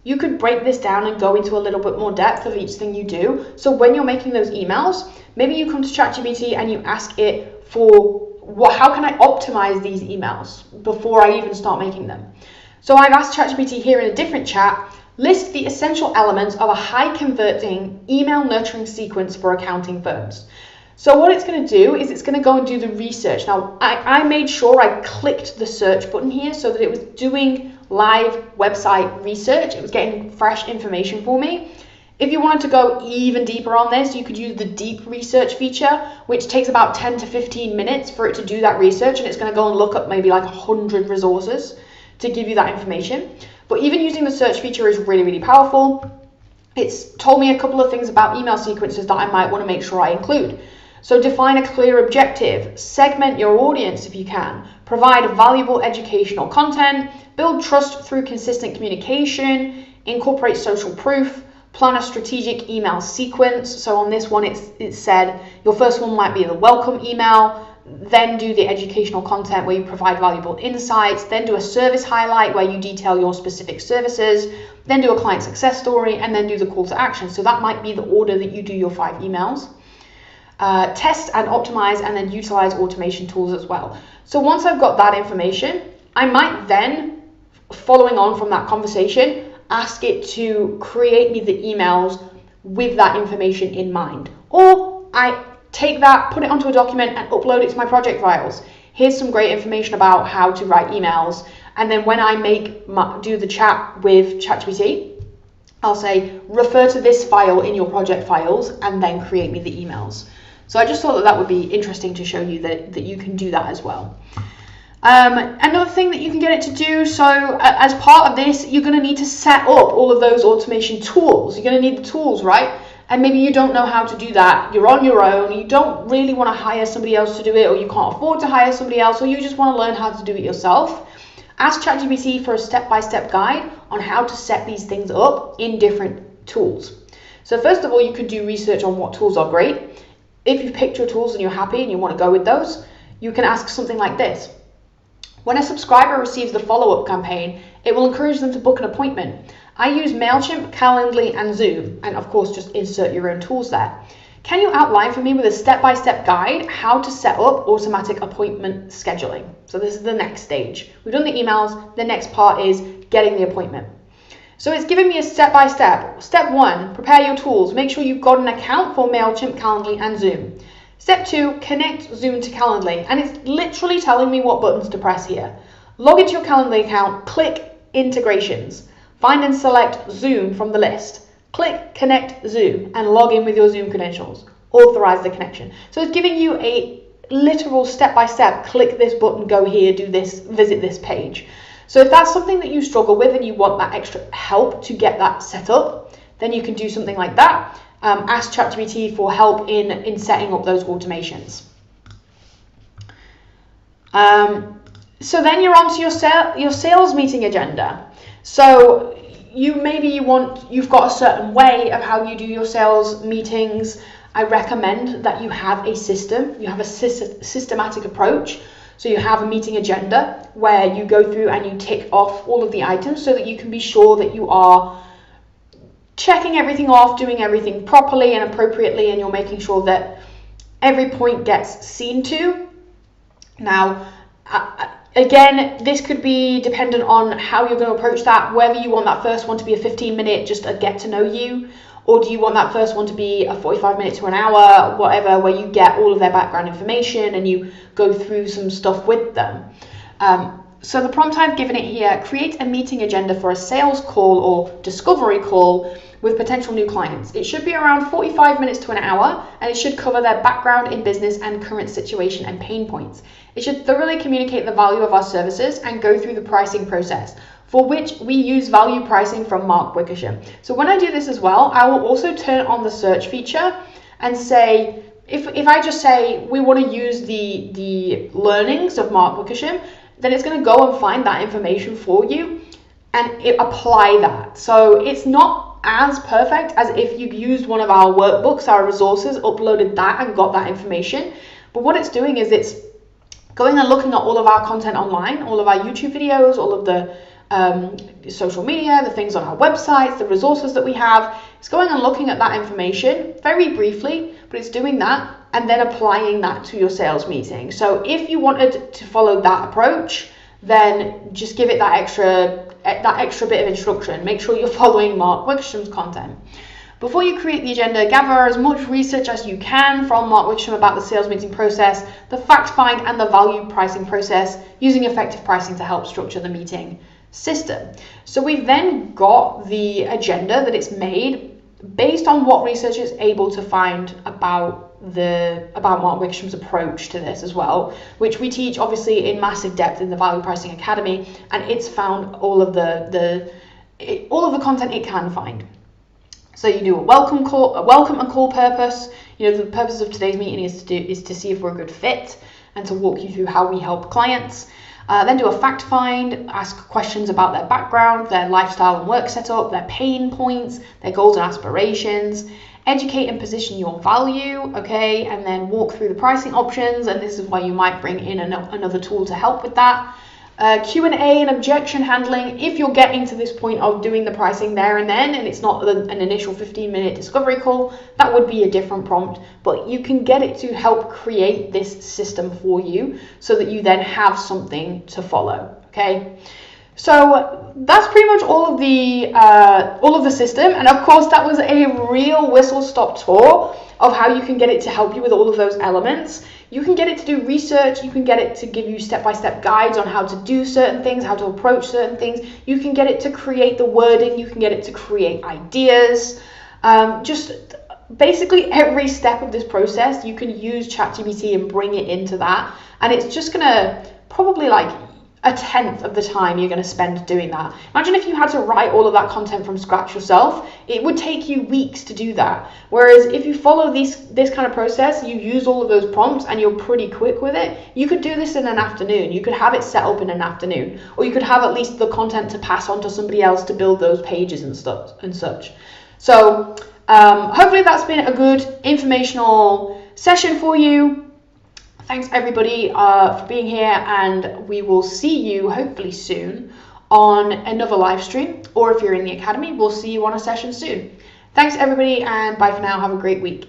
Speaker 1: You could break this down and go into a little bit more depth of each thing you do. So when you're making those emails, maybe you come to ChatGPT and you ask it for, how can I optimize these emails before I even start making them? So I've asked ChatGPT here in a different chat, list the essential elements of a high converting email nurturing sequence for accounting firms. So what it's going to do is it's going to go and do the research. Now, I made sure I clicked the search button here so that it was doing live website research. It was getting fresh information for me. If you wanted to go even deeper on this, you could use the deep research feature, which takes about 10 to 15 minutes for it to do that research. And it's going to go and look up maybe like 100 resources to give you that information. But even using the search feature is really, really powerful. It's told me a couple of things about email sequences that I might want to make sure I include. So define a clear objective, segment your audience if you can, provide valuable educational content, build trust through consistent communication, incorporate social proof, plan a strategic email sequence. So on this one, it said your first one might be the welcome email, then do the educational content where you provide valuable insights, then do a service highlight where you detail your specific services, then do a client success story, and then do the call to action. So that might be the order that you do your 5 emails. Test and optimize, and then utilize automation tools as well. So once I've got that information, I might then, following on from that conversation, ask it to create me the emails with that information in mind. Or I take that, put it onto a document and upload it to my project files. Here's some great information about how to write emails. And then when I do the chat with ChatGPT, I'll say, refer to this file in your project files and then create me the emails. So I just thought that that would be interesting to show you that you can do that as well. Another thing that you can get it to do, so as part of this, you're going to need to set up all of those automation tools. You're going to need the tools, right? And maybe you don't know how to do that. You're on your own. You don't really want to hire somebody else to do it, or you can't afford to hire somebody else, or you just want to learn how to do it yourself. Ask ChatGPT for a step-by-step guide on how to set these things up in different tools. So first of all, you could do research on what tools are great. If you've picked your tools and you're happy and you want to go with those, you can ask something like this. When a subscriber receives the follow-up campaign, it will encourage them to book an appointment. I use MailChimp, Calendly, and Zoom, and of course, just insert your own tools there. Can you outline for me with a step-by-step guide how to set up automatic appointment scheduling? So this is the next stage. We've done the emails. The next part is getting the appointment. So it's giving me a step-by-step. Step 1, prepare your tools. Make sure you've got an account for MailChimp, Calendly, and Zoom. Step 2, connect Zoom to Calendly. And it's literally telling me what buttons to press here. Log into your Calendly account, click integrations. Find and select Zoom from the list. Click connect Zoom and log in with your Zoom credentials. Authorize the connection. So it's giving you a literal step-by-step, click this button, go here, do this, visit this page. So if that's something that you struggle with and you want that extra help to get that set up, then you can do something like that. Ask ChatGPT for help in setting up those automations. So then you're onto your sales meeting agenda. So you've got a certain way of how you do your sales meetings. I recommend that you have a system, you have a systematic approach. So you have a meeting agenda where you go through and you tick off all of the items so that you can be sure that you are checking everything off, doing everything properly and appropriately, and you're making sure that every point gets seen to. Now, again, this could be dependent on how you're going to approach that, whether you want that first one to be a 15-minute, just a get to know you, or do you want that first one to be a 45 minutes to an hour, whatever, where you get all of their background information and you go through some stuff with them. So the prompt I've given it here, create a meeting agenda for a sales call or discovery call with potential new clients. It should be around 45 minutes to an hour, and it should cover their background in business and current situation and pain points. It should thoroughly communicate the value of our services and go through the pricing process, for which we use value pricing from Mark Wickersham. So when I do this as well, I will also turn on the search feature and say, if I just say we want to use the learnings of Mark Wickersham, then it's going to go and find that information for you and apply that. So it's not as perfect as if you've used one of our workbooks, our resources, uploaded that and got that information. But what it's doing is it's going and looking at all of our content online, all of our YouTube videos, all of the social media, the things on our websites, the resources that we have. It's going and looking at that information very briefly, but it's doing that and then applying that to your sales meeting. So if you wanted to follow that approach, then just give it that extra bit of instruction. Make sure you're following Mark Wickersham's content. Before you create the agenda, gather as much research as you can from Mark Wickersham about the sales meeting process, the fact find and the value pricing process, using effective pricing to help structure the meeting system. So we've then got the agenda that it's made based on what research is able to find about Mark Wickersham's approach to this as well, which we teach obviously in massive depth in the Value Pricing Academy, and it's found all of the content it can find. So you do a welcome and call purpose. You know, the purpose of today's meeting is to see if we're a good fit and to walk you through how we help clients. Then do a fact find, ask questions about their background, their lifestyle and work setup, their pain points, their goals and aspirations. Educate and position your value, okay, and then walk through the pricing options, and this is why you might bring in another tool to help with that. Q&A and objection handling. If you're getting to this point of doing the pricing there and then, and it's not an initial 15-minute discovery call, that would be a different prompt, but you can get it to help create this system for you so that you then have something to follow, okay? So that's pretty much all of the system, and of course that was a real whistle-stop tour of how you can get it to help you with all of those elements. You can get it to do research, you can get it to give you step-by-step guides on how to do certain things, how to approach certain things. You can get it to create the wording, you can get it to create ideas. Just basically every step of this process, you can use ChatGPT and bring it into that. And it's just gonna probably like a tenth of the time you're going to spend doing that. Imagine if you had to write all of that content from scratch yourself. It would take you weeks to do that. Whereas if you follow this kind of process, you use all of those prompts and you're pretty quick with it, you could do this in an afternoon. You could have it set up in an afternoon, or you could have at least the content to pass on to somebody else to build those pages and stuff and such. So hopefully that's been a good informational session for you. Thanks everybody for being here, and we will see you hopefully soon on another live stream, or if you're in the academy, we'll see you on a session soon. Thanks everybody, and bye for now. Have a great week.